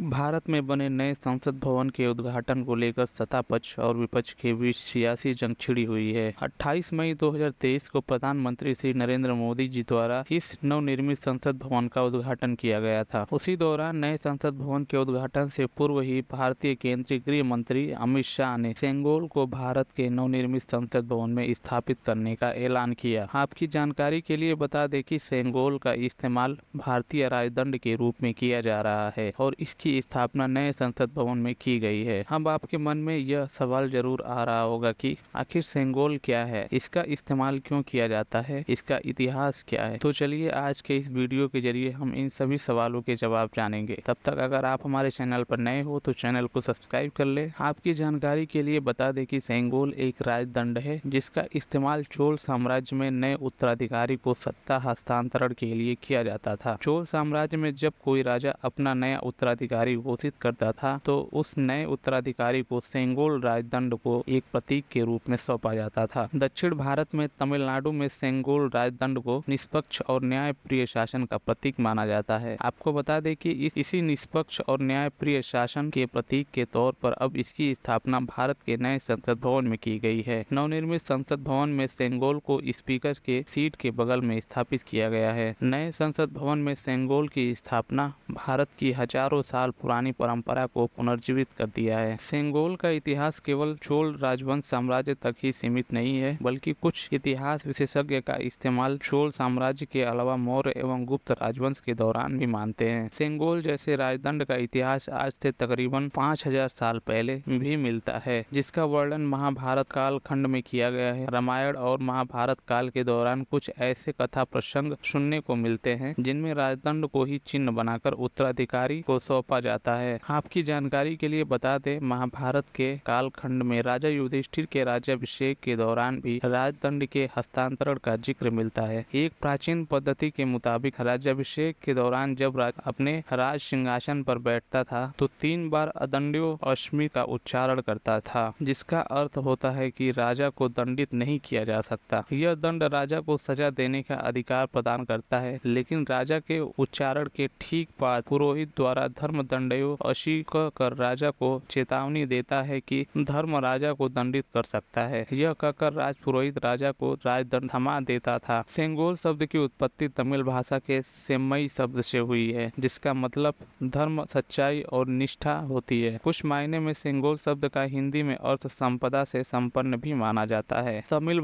भारत में बने नए संसद भवन के उद्घाटन को लेकर सत्ता पक्ष और विपक्ष के बीच सियासी जंग छिड़ी हुई है। 28 मई 2023 को प्रधानमंत्री श्री नरेंद्र मोदी जी द्वारा इस नवनिर्मित संसद भवन का उद्घाटन किया गया था। उसी दौरान नए संसद भवन के उद्घाटन से पूर्व ही भारतीय केंद्रीय गृह मंत्री अमित शाह ने सेंगोल को भारत के नवनिर्मित संसद भवन में स्थापित करने का ऐलान किया। आपकी जानकारी के लिए बता दें कि सेंगोल का इस्तेमाल भारतीय राजदंड के रूप में किया जा रहा है और इसकी स्थापना नए संसद भवन में की गई है। अब आपके मन में यह सवाल जरूर आ रहा होगा कि आखिर सेंगोल क्या है, इसका इस्तेमाल क्यों किया जाता है, इसका इतिहास क्या है। तो चलिए आज के इस वीडियो के जरिए हम इन सभी सवालों के जवाब जानेंगे। तब तक अगर आप हमारे चैनल पर नए हो तो चैनल को सब्सक्राइब कर ले। आपकी जानकारी के लिए बता दें कि सेंगोल एक राजदंड है जिसका इस्तेमाल चोल साम्राज्य में नए उत्तराधिकारी को सत्ता हस्तांतरण के लिए किया जाता था। चोल साम्राज्य में जब कोई राजा अपना नया उत्तराधिकारी घोषित करता था तो उस नए उत्तराधिकारी को सेंगोल राजदंड को एक प्रतीक के रूप में सौंपा जाता था। दक्षिण भारत में तमिलनाडु में सेंगोल राजदंड को निष्पक्ष और न्यायप्रिय शासन का प्रतीक माना जाता है। आपको बता दें कि इसी निष्पक्ष और न्यायप्रिय शासन के प्रतीक के तौर पर अब इसकी स्थापना भारत के नए संसद भवन में की गई है। नवनिर्मित संसद भवन में सेंगोल को स्पीकर के सीट के बगल में स्थापित किया गया है। नए संसद भवन में सेंगोल की स्थापना भारत की हजारों साल पुरानी परंपरा को पुनर्जीवित कर दिया है। सेंगोल का इतिहास केवल चोल राजवंश साम्राज्य तक ही सीमित नहीं है, बल्कि कुछ इतिहास विशेषज्ञ का इस्तेमाल चोल साम्राज्य के अलावा मौर्य एवं गुप्त राजवंश के दौरान भी मानते हैं। सेंगोल जैसे राजदंड का इतिहास आज से तकरीबन 5000 साल पहले भी मिलता है, जिसका वर्णन महाभारत काल खंड में किया गया है। रामायण और महाभारत काल के दौरान कुछ ऐसे कथा प्रसंग सुनने को मिलते हैं जिनमें राजदंड को ही चिन्ह बनाकर उत्तराधिकारी को सौंपा जाता है। आपकी जानकारी के लिए बता दें, महाभारत के कालखंड में राजा युधिष्ठिर के राज्याभिषेक के दौरान भी राजदंड के हस्तांतरण का जिक्र मिलता है। एक प्राचीन पद्धति के मुताबिक राज्याभिषेक के दौरान जब अपने राज सिंहासन पर बैठता था तो 3 बार अदंड्यो अश्मी का उच्चारण करता था, जिसका अर्थ होता है कि राजा को दंडित नहीं किया जा सकता। यह दंड राजा को सजा देने का अधिकार प्रदान करता है, लेकिन राजा के उच्चारण के ठीक बाद पुरोहित द्वारा धर्म दंडयो अशी कर राजा को चेतावनी देता है कि धर्म राजा को दंडित कर सकता है। यह कहकर राजपुरोहित राजा को राजदंड थमा देता था। सेंगोल शब्द की उत्पत्ति तमिल भाषा के सेम्मई शब्द से हुई है, जिसका मतलब धर्म, सच्चाई और निष्ठा होती है। कुछ मायने में सेंगोल शब्द का हिंदी में अर्थ संपदा से संपन्न भी माना जाता है। तमिल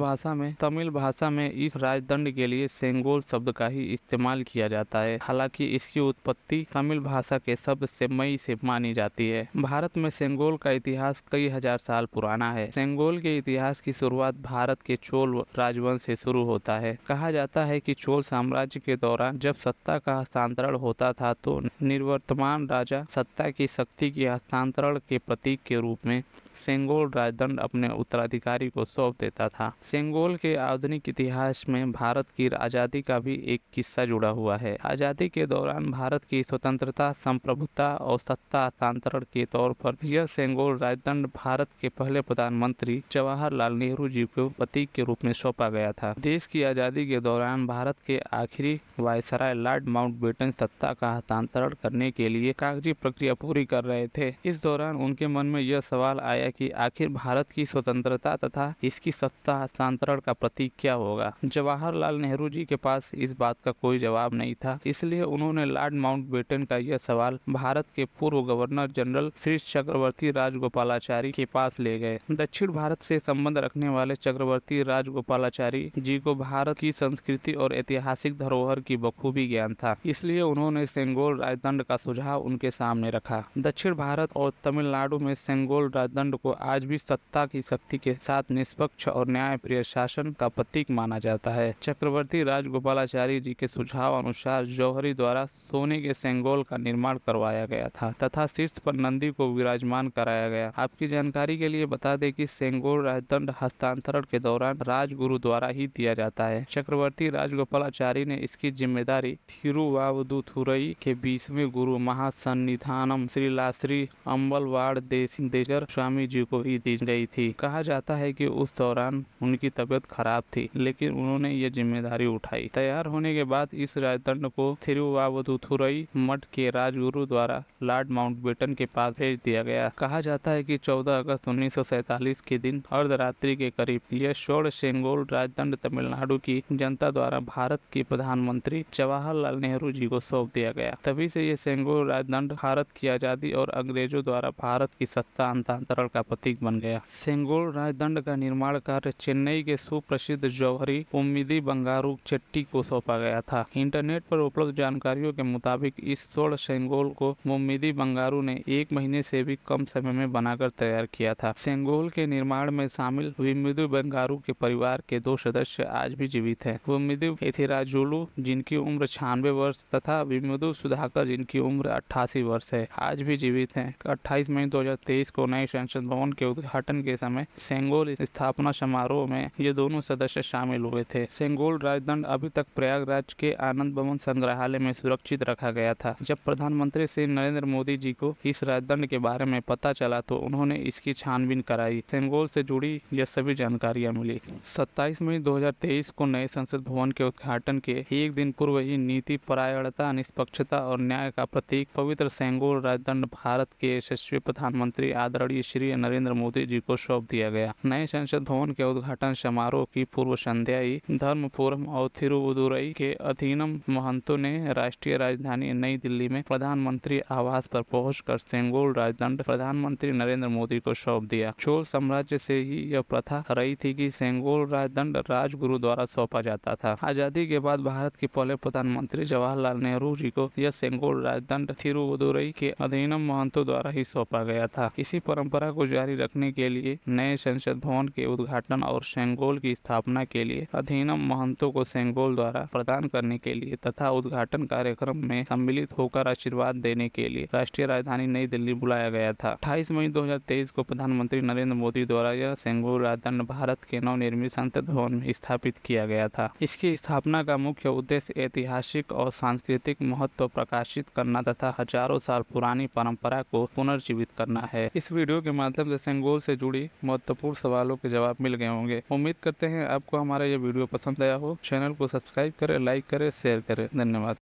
भाषा में इस राजदंड के लिए सेंगोल शब्द का ही इस्तेमाल किया जाता है। हालांकि इसकी उत्पत्ति तमिल भाषा के शब्द सेम्मई से मानी जाती है। भारत में सेंगोल का इतिहास कई हजार साल पुराना है। सेंगोल के इतिहास की शुरुआत भारत के चोल राजवंश से शुरू होता है। कहा जाता है कि चोल साम्राज्य के दौरान जब सत्ता का हस्तांतरण होता था तो निवर्तमान राजा सत्ता की शक्ति के हस्तांतरण के प्रतीक के रूप में सेंगोल राजदंड अपने उत्तराधिकारी को सौंप देता था। सेंगोल के आधुनिक इतिहास में भारत की आजादी का भी एक किस्सा जुड़ा हुआ है। आजादी के दौरान भारत की स्वतंत्रता, संप्रभुता और सत्ता हस्तांतरण के तौर पर यह सेंगोल राजदंड भारत के पहले प्रधानमंत्री जवाहरलाल नेहरू जी को प्रतीक के रूप में सौंपा गया था। देश की आजादी के दौरान भारत के आखिरी वायसराय लॉर्ड माउंटबेटन सत्ता का हस्तांतरण करने के लिए कागजी प्रक्रिया पूरी कर रहे थे। इस दौरान उनके मन में यह सवाल आया कि आखिर भारत की स्वतंत्रता तथा इसकी सत्ता हस्तांतरण का प्रतीक क्या होगा। जवाहरलाल नेहरू जी के पास इस बात का कोई जवाब नहीं था, इसलिए उन्होंने लॉर्ड माउंटबेटन का यह सवाल भारत के पूर्व गवर्नर जनरल श्री चक्रवर्ती राजगोपालाचारी के पास ले गए। दक्षिण भारत से संबंध रखने वाले चक्रवर्ती राजगोपालाचारी जी को भारत की संस्कृति और ऐतिहासिक धरोहर की बखूबी ज्ञान था, इसलिए उन्होंने सेंगोल राजदंड का सुझाव उनके सामने रखा। दक्षिण भारत और तमिलनाडु में सेंगोल राजदंड को आज भी सत्ता की शक्ति के साथ निष्पक्ष और न्यायप्रिय शासन का प्रतीक माना जाता है। चक्रवर्ती राजगोपालाचारी जी के सुझाव अनुसार जौहरी द्वारा सोने के सेंगोल का निर्माण करवाया गया था तथा शीर्ष पर नंदी को विराजमान कराया गया। आपकी जानकारी के लिए बता दें कि सेंगोल राजदंड हस्तांतरण के दौरान राजगुरु द्वारा ही दिया जाता है। चक्रवर्ती राजगोपालाचारी ने इसकी जिम्मेदारी थिरुवावदुथुरई के 20वें गुरु महासन्निधानम श्रीलाश्री अम्बलवाड़ देशर स्वामी जी को ही दी गई थी। कहा जाता है कि उस दौरान उनकी तबीयत खराब थी, लेकिन उन्होंने ये जिम्मेदारी उठाई। तैयार होने के बाद इस राजदंड को थिरुवावदुथुरई मठ के राजगुरु द्वारा द्वारा लॉर्ड माउंटबेटन के पास भेज दिया गया। कहा जाता है कि 14 अगस्त 1947 के दिन अर्धरात्रि के करीब यह स्वर्ण सेंगोल राजदंड तमिलनाडु की जनता द्वारा भारत के प्रधानमंत्री जवाहरलाल नेहरू जी को सौंप दिया गया। तभी से यह सेंगोल राजदंड भारत की आजादी और अंग्रेजों द्वारा भारत की सत्ता हस्तांतरण का प्रतीक बन गया। सेंगोल राजदंड का निर्माण कार्य चेन्नई के सुप्रसिद्ध जौहरी उम्मीदी बंगारू चेट्टी को सौंपा गया था। इंटरनेट पर उपलब्ध जानकारियों के मुताबिक इस स्वर्ण सेंगोल को मुम्मिदी बंगारू ने 1 महीने से भी कम समय में बनाकर तैयार किया था। सेंगोल के निर्माण में शामिल विमिदु बंगारू के परिवार के 2 सदस्य आज भी जीवित हैं। विमिदु एथिराजुलु जिनकी उम्र 96 वर्ष तथा विमिदु सुधाकर जिनकी उम्र 88 वर्ष है, आज भी जीवित हैं। 28 मई 2023 को नए संसद भवन के उद्घाटन के समय सेंगोल स्थापना समारोह में ये दोनों सदस्य शामिल हुए थे। सेंगोल राजदंड अभी तक प्रयागराज के आनंद भवन संग्रहालय में सुरक्षित रखा गया था। जब प्रधानमंत्री श्री नरेंद्र मोदी जी को इस राजदंड के बारे में पता चला तो उन्होंने इसकी छानबीन कराई। सेंगोल से जुड़ी यह सभी जानकारियां मिली। 27 मई 2023 को नए संसद भवन के उद्घाटन के एक दिन पूर्व ही नीति परायणता, निष्पक्षता और न्याय का प्रतीक पवित्र सेंगोल राजदंड भारत के यशस्वी प्रधानमंत्री आदरणीय श्री नरेंद्र मोदी जी को सौंप दिया गया। नए संसद भवन के उद्घाटन समारोह की पूर्व संध्या ही धर्म फोरम और थिरुवदुरई के अधीनम महंतों ने राष्ट्रीय राजधानी नई दिल्ली में प्रधानमंत्री आवास पर पहुंचकर सेंगोल राजदंड प्रधानमंत्री नरेंद्र मोदी को सौंप दिया। चोल साम्राज्य से ही यह प्रथा रही थी कि सेंगोल राजदंड राजगुरु द्वारा सौंपा जाता था। आजादी के बाद भारत के पहले प्रधानमंत्री जवाहरलाल नेहरू जी को यह सेंगोल राजदंड थिरुवदुरई के अधीनम महंतों द्वारा ही सौंपा गया था। इसी परंपरा को जारी रखने के लिए नए संसद भवन के उद्घाटन और सेंगोल की स्थापना के लिए अधीनम महंतों को सेंगोल द्वारा प्रदान करने के लिए तथा उद्घाटन कार्यक्रम में सम्मिलित होकर आशीर्वाद देने के लिए राष्ट्रीय राजधानी नई दिल्ली बुलाया गया था। 28 मई 2023 को प्रधानमंत्री नरेंद्र मोदी द्वारा यह सेंगोल राजदंड भारत के नवनिर्मित संसद भवन में स्थापित किया गया था। इसकी स्थापना का मुख्य उद्देश्य ऐतिहासिक और सांस्कृतिक महत्व प्रकाशित करना तथा हजारों साल पुरानी परंपरा को पुनर्जीवित करना है। इस वीडियो के माध्यम से सेंगोल से जुड़ी महत्वपूर्ण सवालों के जवाब मिल गए होंगे। उम्मीद करते हैं आपको हमारा यह वीडियो पसंद आया हो। चैनल को सब्सक्राइब करें, लाइक करें, शेयर करें। धन्यवाद।